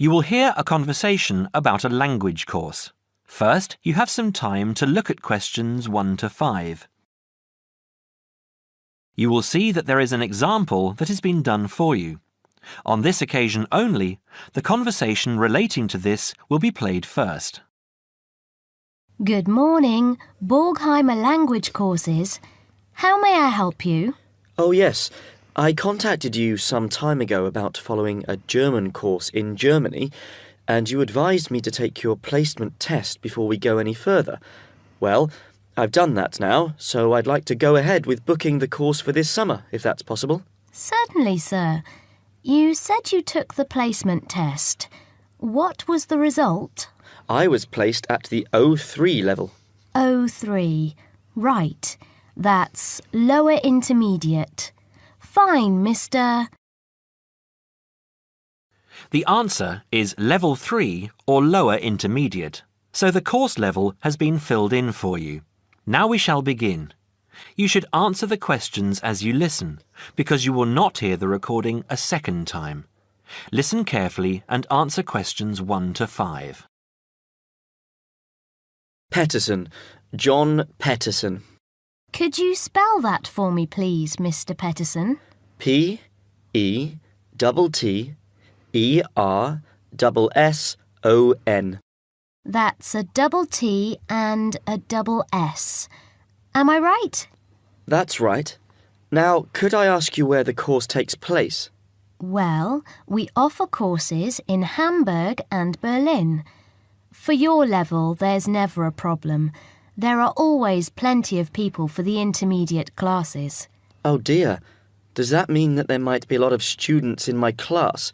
You will hear a conversation about a language course. First, you have some time to look at questions 1 to 5. You will see that there is an example that has been done for you. On this occasion only, the conversation relating to this will be played first. Good morning, Borgheimer Language Courses. How may I help you? Oh yes, I contacted you some time ago about following a German course in Germany, and you advised me to take your placement test before we go any further. Well, I've done that now, so I'd like to go ahead with booking the course for this summer, if that's possible. Certainly, sir. You said you took the placement test. What was the result? I was placed at the O3 level. O3. Right. That's lower intermediate. Fine, Mr. The answer is Level 3 or Lower Intermediate, so the course level has been filled in for you. Now we shall begin. You should answer the questions as you listen, because you will not hear the recording a second time. Listen carefully and answer questions 1 to 5. Petterson. John Petterson. Could you spell that for me, please, Mr. Petterson? P-E-T-T-E-R-S-S-O-N. That's a double T and a double S. Am I right? That's right. Now, could I ask you where the course takes place? Well, we offer courses in Hamburg and Berlin. For your level, there's never a problem. There are always plenty of people for the intermediate classes. Oh dear. Does that mean that there might be a lot of students in my class?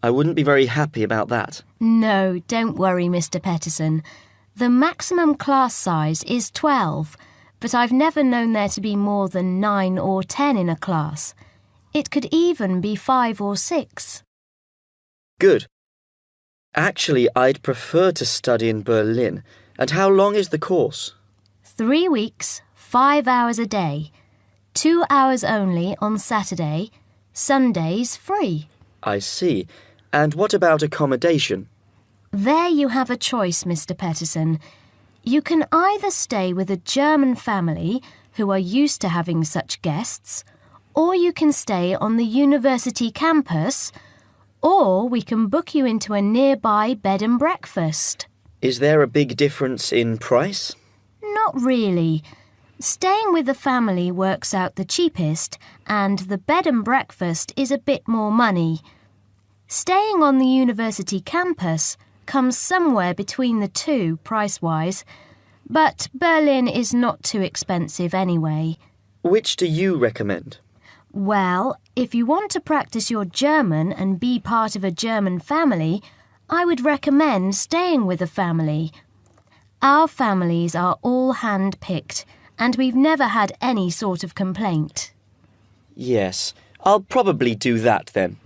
I wouldn't be very happy about that. No, don't worry, Mr. Petterson. The maximum class size is 12, but I've never known there to be more than 9 or 10 in a class. It could even be 5 or 6. Good. Actually, I'd prefer to study in Berlin. And how long is the course? 3 weeks, 5 hours a day. 2 hours only on Saturday. Sundays free. I see. And what about accommodation? There you have a choice, Mr. Petterson. You can either stay with a German family who are used to having such guests, or you can stay on the university campus, or we can book you into a nearby bed and breakfast. Is there a big difference in price? Not really. Staying with the family works out the cheapest, and the bed and breakfast is a bit more money. Staying on the university campus comes somewhere between the two price-wise, but Berlin is not too expensive anyway. Which do you recommend? Well, if you want to practice your German and be part of a German family, I would recommend staying with a family. Our families are all hand-picked, and we've never had any sort of complaint. Yes, I'll probably do that then.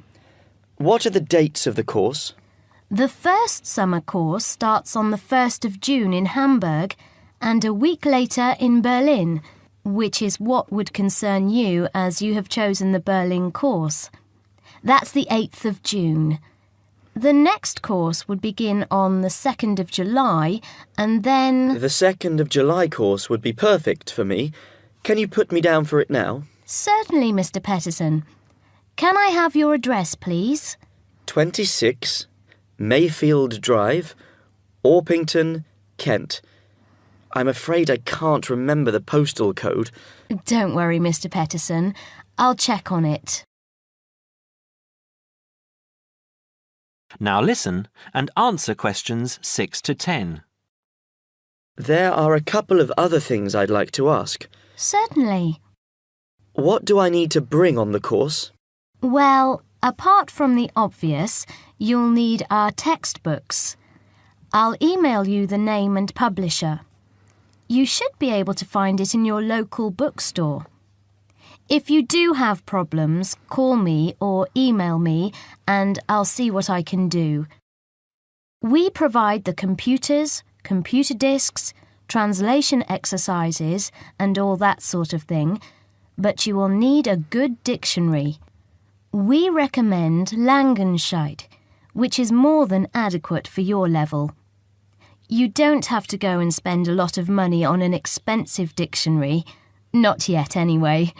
What are the dates of the course? The first summer course starts on the 1st of June in Hamburg and a week later in Berlin, which is what would concern you as you have chosen the Berlin course. That's the 8th of June. The next course would begin on the 2nd of July and then... The 2nd of July course would be perfect for me. Can you put me down for it now? Certainly, Mr. Petterson. Can I have your address, please? 26 Mayfield Drive, Orpington, Kent. I'm afraid I can't remember the postal code. Don't worry, Mr. Petterson. I'll check on it. Now listen and answer questions 6 to 10. There are a couple of other things I'd like to ask. Certainly. What do I need to bring on the course? Well, apart from the obvious, you'll need our textbooks. I'll email you the name and publisher. You should be able to find it in your local bookstore. If you do have problems, call me or email me and I'll see what I can do. We provide the computers, computer disks, translation exercises and all that sort of thing, but you will need a good dictionary. We recommend Langenscheidt, which is more than adequate for your level. You don't have to go and spend a lot of money on an expensive dictionary. Not yet, anyway.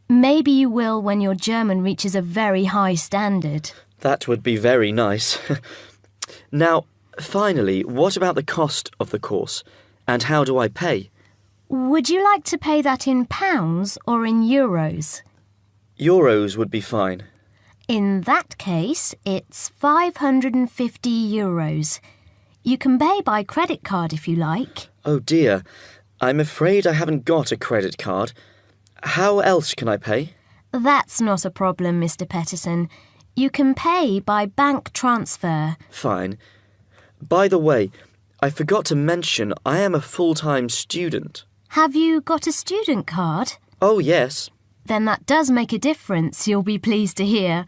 Maybe you will when your German reaches a very high standard. That would be very nice. Now, finally, what about the cost of the course? And how do I pay? Would you like to pay that in pounds or in euros? Euros would be fine. In that case, it's 550 euros. You can pay by credit card if you like. Oh dear, I'm afraid I haven't got a credit card. How else can I pay? That's not a problem, Mr. Peterson. You can pay by bank transfer. Fine. By the way, I forgot to mention I am a full-time student. Have you got a student card? Oh, yes. Then that does make a difference, you'll be pleased to hear.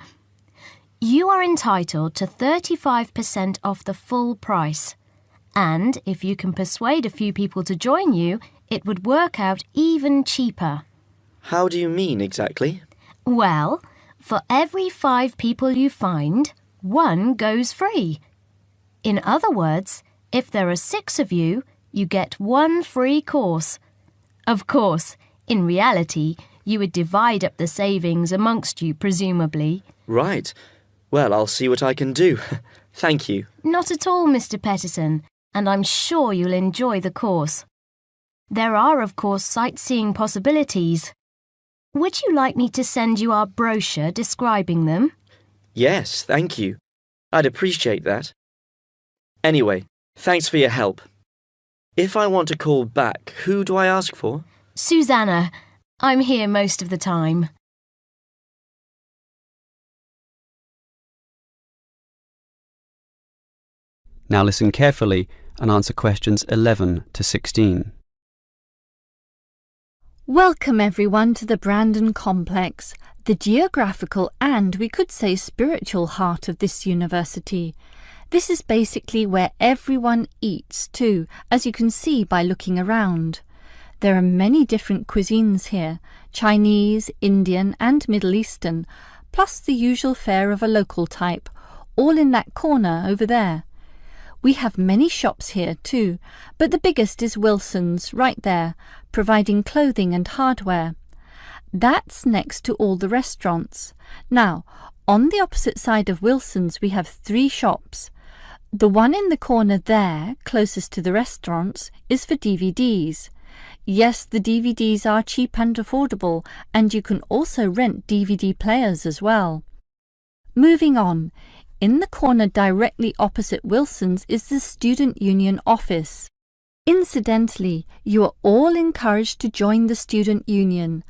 You are entitled to 35% off the full price. And if you can persuade a few people to join you, it would work out even cheaper. How do you mean exactly? Well, for every 5 people you find, 1 goes free. In other words, if there are 6 of you, you get 1 free course. Of course, in reality, you would divide up the savings amongst you, presumably. Right. Well, I'll see what I can do. Thank you. Not at all, Mr. Peterson, and I'm sure you'll enjoy the course. There are, of course, sightseeing possibilities. Would you like me to send you our brochure describing them? Yes, thank you. I'd appreciate that. Anyway, thanks for your help. If I want to call back, who do I ask for? Susanna. I'm here most of the time. Now listen carefully and answer questions 11 to 16. Welcome everyone to the Brandon Complex, the geographical and, we could say, spiritual heart of this university. This is basically where everyone eats too, as you can see by looking around. There are many different cuisines here, Chinese, Indian and Middle Eastern, plus the usual fare of a local type, all in that corner over there. We have many shops here too, but the biggest is Wilson's, right there, providing clothing and hardware. That's next to all the restaurants. Now, on the opposite side of Wilson's we have 3 shops. The one in the corner there, closest to the restaurants, is for DVDs. Yes, the DVDs are cheap and affordable, and you can also rent DVD players as well. Moving on. In the corner directly opposite Wilson's is the Student Union office. Incidentally, you are all encouraged to join the Student Union,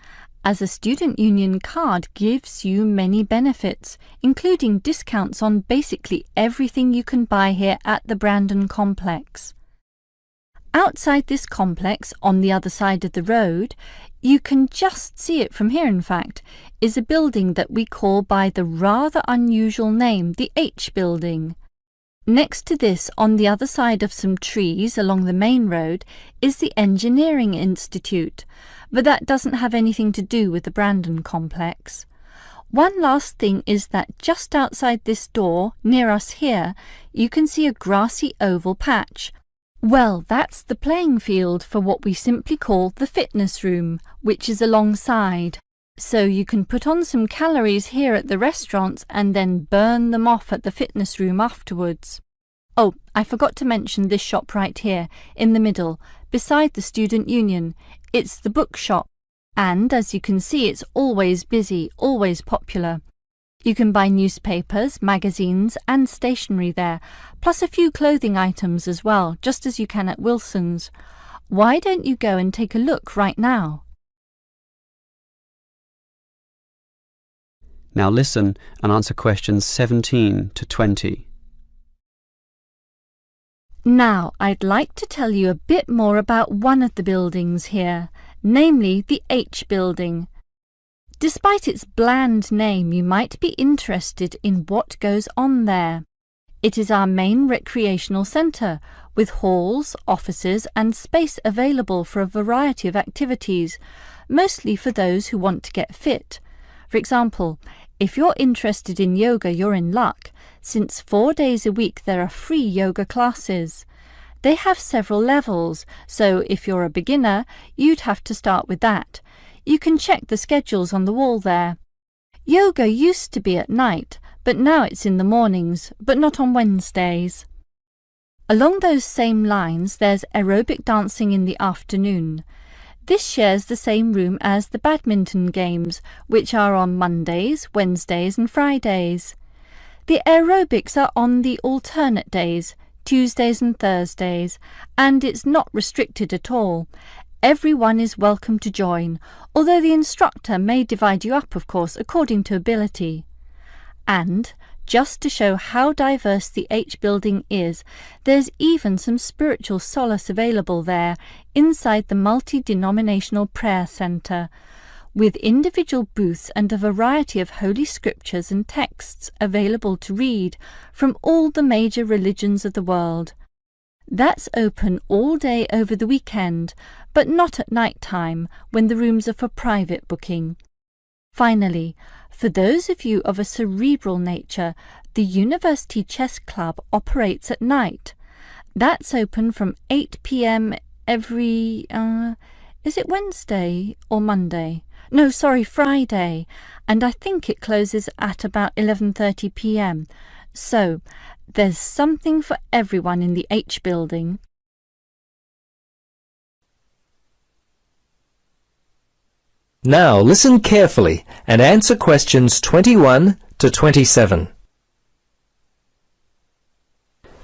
as a Student Union card gives you many benefits, including discounts on basically everything you can buy here at the Brandon Complex. Outside this complex, on the other side of the road, you can just see it from here in fact, is a building that we call by the rather unusual name, the H Building. Next to this, on the other side of some trees along the main road, is the Engineering Institute, but that doesn't have anything to do with the Brandon Complex. One last thing is that just outside this door, near us here, you can see a grassy oval patch. Well, that's the playing field for what we simply call the fitness room, which is alongside. So you can put on some calories here at the restaurants and then burn them off at the fitness room afterwards. Oh, I forgot to mention this shop right here, in the middle, beside the Student Union. It's the bookshop. And as you can see, it's always busy, always popular. You can buy newspapers, magazines and stationery there, plus a few clothing items as well, just as you can at Wilson's. Why don't you go and take a look right now? Now listen and answer questions 17 to 20. Now, I'd like to tell you a bit more about one of the buildings here, namely the H Building. Despite its bland name, you might be interested in what goes on there. It is our main recreational centre, with halls, offices and space available for a variety of activities, mostly for those who want to get fit. For example, If you're interested in yoga, you're in luck, since 4 days a week there are free yoga classes. They have several levels, so if you're a beginner, you'd have to start with that. You can check the schedules on the wall there. Yoga used to be at night, but now it's in the mornings, but not on Wednesdays. Along those same lines, there's aerobic dancing in the afternoon. This shares the same room as the badminton games, which are on Mondays, Wednesdays and Fridays. The aerobics are on the alternate days, Tuesdays and Thursdays, and it's not restricted at all. Everyone is welcome to join, although the instructor may divide you up, of course, according to ability. And, just to show how diverse the H building is, there's even some spiritual solace available there, inside the multi-denominational prayer centre, with individual booths and a variety of holy scriptures and texts available to read from all the major religions of the world. That's open all day over the weekend, but not at night time, when the rooms are for private booking. Finally, for those of you of a cerebral nature, the University Chess Club operates at night. That's open from 8 p.m. every... is it Wednesday or Monday? No, sorry, Friday. And I think it closes at about 11:30 p.m. So, there's something for everyone in the H building. Now listen carefully and answer questions 21 to 27.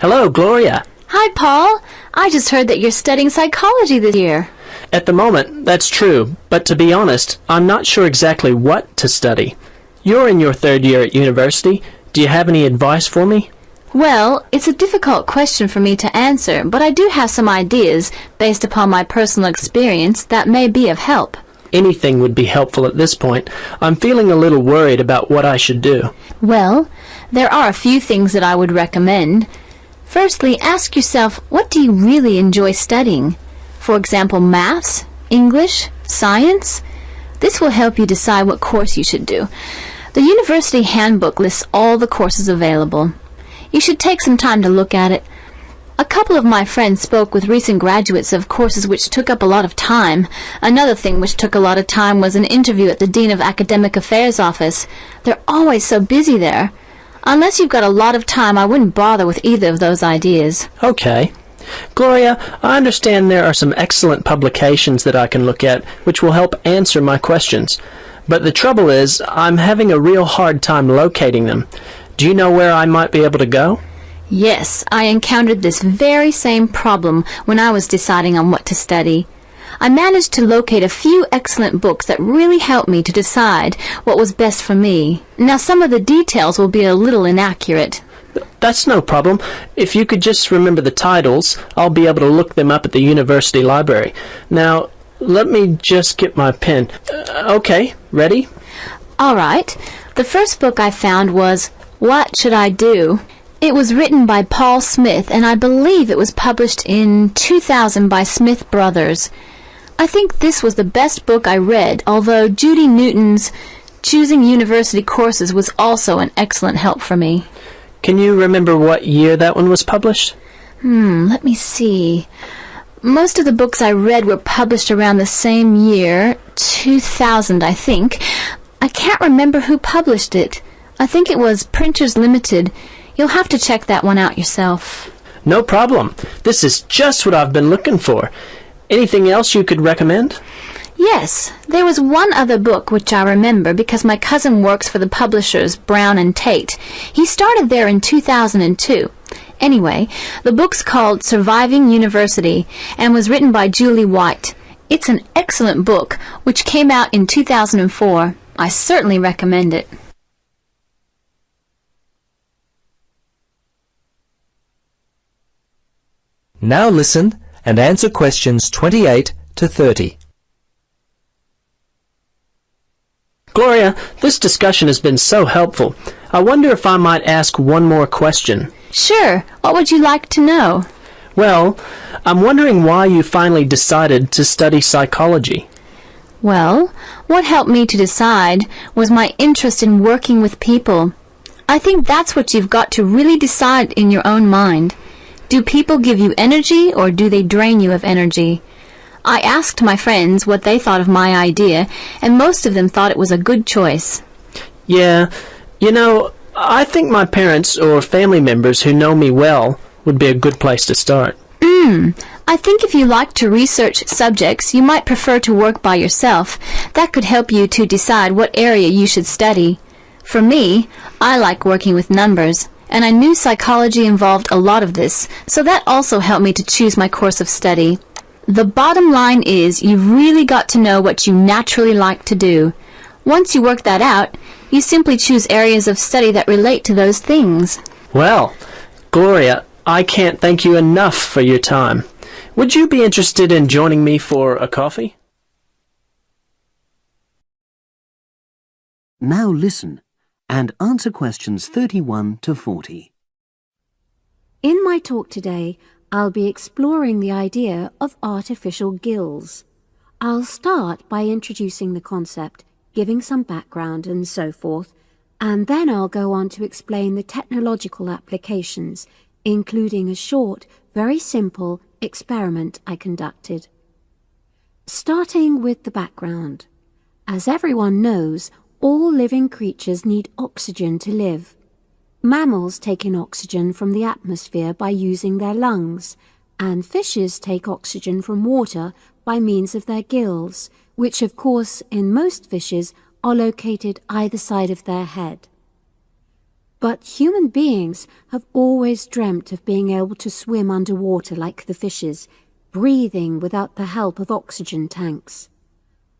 Hello, Gloria. Hi, Paul. I just heard that you're studying psychology this year. At the moment, that's true, but to be honest, I'm not sure exactly what to study. You're in your 3rd year at university. Do you have any advice for me? Well, it's a difficult question for me to answer, but I do have some ideas, based upon my personal experience, that may be of help. Anything would be helpful at this point. I'm feeling a little worried about what I should do. Well, there are a few things that I would recommend. Firstly, ask yourself, what do you really enjoy studying? For example, maths, English, science? This will help you decide what course you should do. The university handbook lists all the courses available. You should take some time to look at it. A couple of my friends spoke with recent graduates of courses which took up a lot of time. Another thing which took a lot of time was an interview at the Dean of Academic Affairs office. They're always so busy there. Unless you've got a lot of time, I wouldn't bother with either of those ideas. Okay. Gloria, I understand there are some excellent publications that I can look at which will help answer my questions. But the trouble is, I'm having a real hard time locating them. Do you know where I might be able to go? Yes, I encountered this very same problem when I was deciding on what to study. I managed to locate a few excellent books that really helped me to decide what was best for me. Now, some of the details will be a little inaccurate. That's no problem. If you could just remember the titles, I'll be able to look them up at the university library. Now, let me just get my pen. Okay, ready? All right. The first book I found was What Should I Do? It was written by Paul Smith, and I believe it was published in 2000 by Smith Brothers. I think this was the best book I read, although Judy Newton's Choosing University Courses was also an excellent help for me. Can you remember what year that one was published? Let me see. Most of the books I read were published around the same year, 2000, I think. I can't remember who published it. I think it was Printers Limited. You'll have to check that one out yourself. No problem. This is just what I've been looking for. Anything else you could recommend? Yes, there was one other book which I remember because my cousin works for the publishers Brown and Tate. He started there in 2002. Anyway, the book's called Surviving University and was written by Julie White. It's an excellent book which came out in 2004. I certainly recommend it. Now listen and answer questions 28 to 30. Gloria, this discussion has been so helpful. I wonder if I might ask one more question. Sure. What would you like to know? Well, I'm wondering why you finally decided to study psychology. Well, what helped me to decide was my interest in working with people. I think that's what you've got to really decide in your own mind. Do people give you energy or do they drain you of energy? I asked my friends what they thought of my idea, and most of them thought it was a good choice. Yeah, I think my parents or family members who know me well would be a good place to start. I think if you like to research subjects, you might prefer to work by yourself. That could help you to decide what area you should study. For me, I like working with numbers, and I knew psychology involved a lot of this, so that also helped me to choose my course of study. The bottom line is you've really got to know what you naturally like to do. Once you work that out, you simply choose areas of study that relate to those things. Well, Gloria, I can't thank you enough for your time. Would you be interested in joining me for a coffee? Now listen and answer questions 31 to 40. In my talk today, I'll be exploring the idea of artificial gills. I'll start by introducing the concept, giving some background and so forth, and then I'll go on to explain the technological applications, including a short, very simple experiment I conducted. Starting with the background. As everyone knows, all living creatures need oxygen to live. Mammals take in oxygen from the atmosphere by using their lungs, and fishes take oxygen from water by means of their gills, which of course in most fishes are located either side of their head. But human beings have always dreamt of being able to swim underwater like the fishes, breathing without the help of oxygen tanks.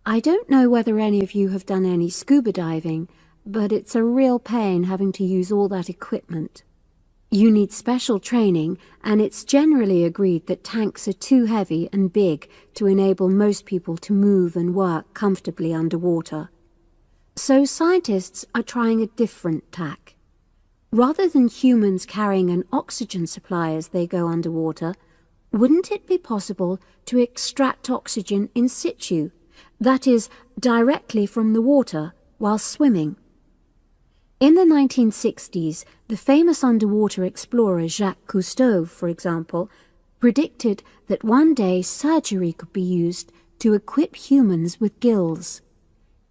I don't know whether any of you have done any scuba diving, but it's a real pain having to use all that equipment. You need special training, and it's generally agreed that tanks are too heavy and big to enable most people to move and work comfortably underwater. So scientists are trying a different tack. Rather than humans carrying an oxygen supply as they go underwater, wouldn't it be possible to extract oxygen in situ, that is, directly from the water, while swimming? In the 1960s, the famous underwater explorer Jacques Cousteau, for example, predicted that one day surgery could be used to equip humans with gills.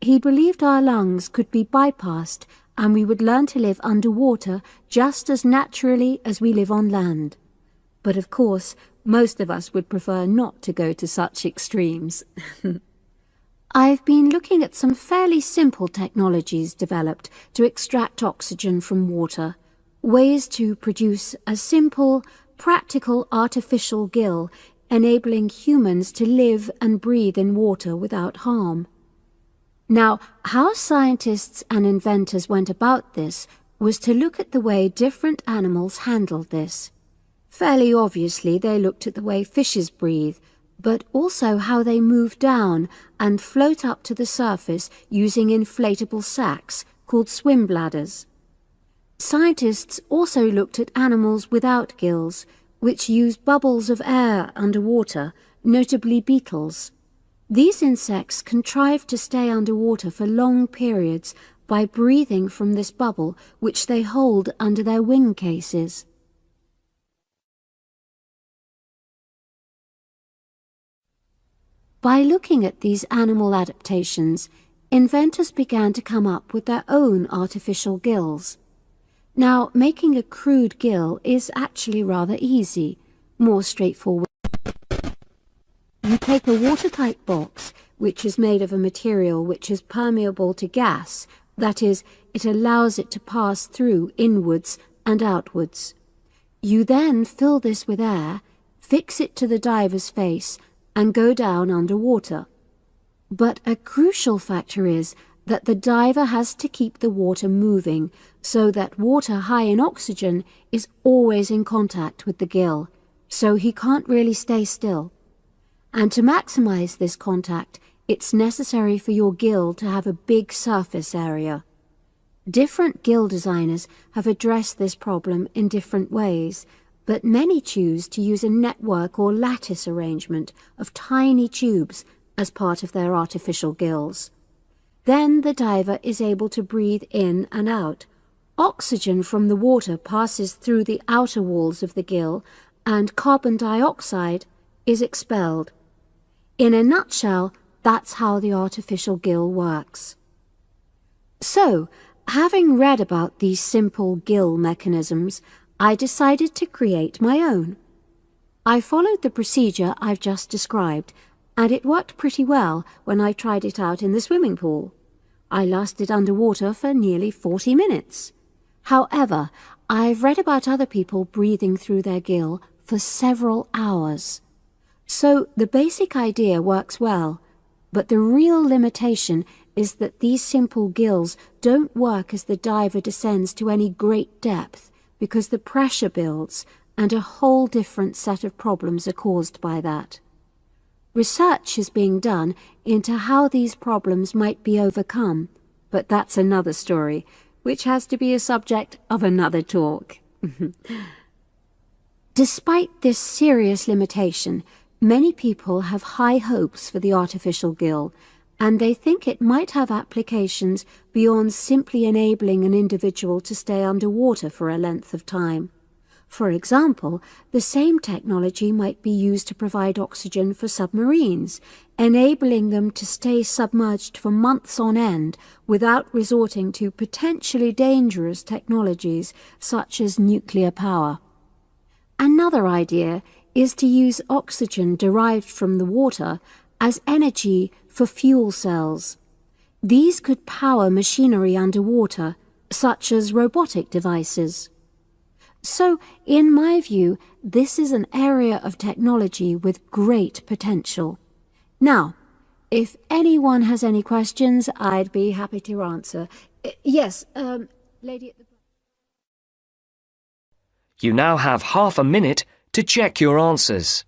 He believed our lungs could be bypassed and we would learn to live underwater just as naturally as we live on land. But of course, most of us would prefer not to go to such extremes. I've been looking at some fairly simple technologies developed to extract oxygen from water, ways to produce a simple, practical artificial gill, enabling humans to live and breathe in water without harm. Now, how scientists and inventors went about this was to look at the way different animals handled this. Fairly obviously, they looked at the way fishes breathe, but also how they move down and float up to the surface using inflatable sacs called swim bladders. Scientists also looked at animals without gills, which use bubbles of air underwater, notably beetles. These insects contrive to stay underwater for long periods by breathing from this bubble which they hold under their wing cases. By looking at these animal adaptations, inventors began to come up with their own artificial gills. Now, making a crude gill is actually rather easy, more straightforward. You take a watertight box, which is made of a material which is permeable to gas, that is, it allows it to pass through inwards and outwards. You then fill this with air, fix it to the diver's face, and go down underwater. But a crucial factor is that the diver has to keep the water moving so that water high in oxygen is always in contact with the gill, so he can't really stay still. And to maximize this contact, it's necessary for your gill to have a big surface area. Different gill designers have addressed this problem in different ways, but many choose to use a network or lattice arrangement of tiny tubes as part of their artificial gills. Then the diver is able to breathe in and out. Oxygen from the water passes through the outer walls of the gill, and carbon dioxide is expelled. In a nutshell, that's how the artificial gill works. So, having read about these simple gill mechanisms, I decided to create my own. I followed the procedure I've just described, and it worked pretty well when I tried it out in the swimming pool. I lasted underwater for nearly 40 minutes. However, I've read about other people breathing through their gill for several hours. So the basic idea works well, but the real limitation is that these simple gills don't work as the diver descends to any great depth because the pressure builds and a whole different set of problems are caused by that. Research is being done into how these problems might be overcome, but that's another story, which has to be a subject of another talk. Despite this serious limitation, many people have high hopes for the artificial gill, and they think it might have applications beyond simply enabling an individual to stay underwater for a length of time. For example, the same technology might be used to provide oxygen for submarines, enabling them to stay submerged for months on end without resorting to potentially dangerous technologies such as nuclear power. Another idea is to use oxygen derived from the water as energy for fuel cells. These could power machinery underwater, such as robotic devices. So, in my view, this is an area of technology with great potential. Now, if anyone has any questions, I'd be happy to answer. Yes, lady at the... You now have half a minute to check your answers.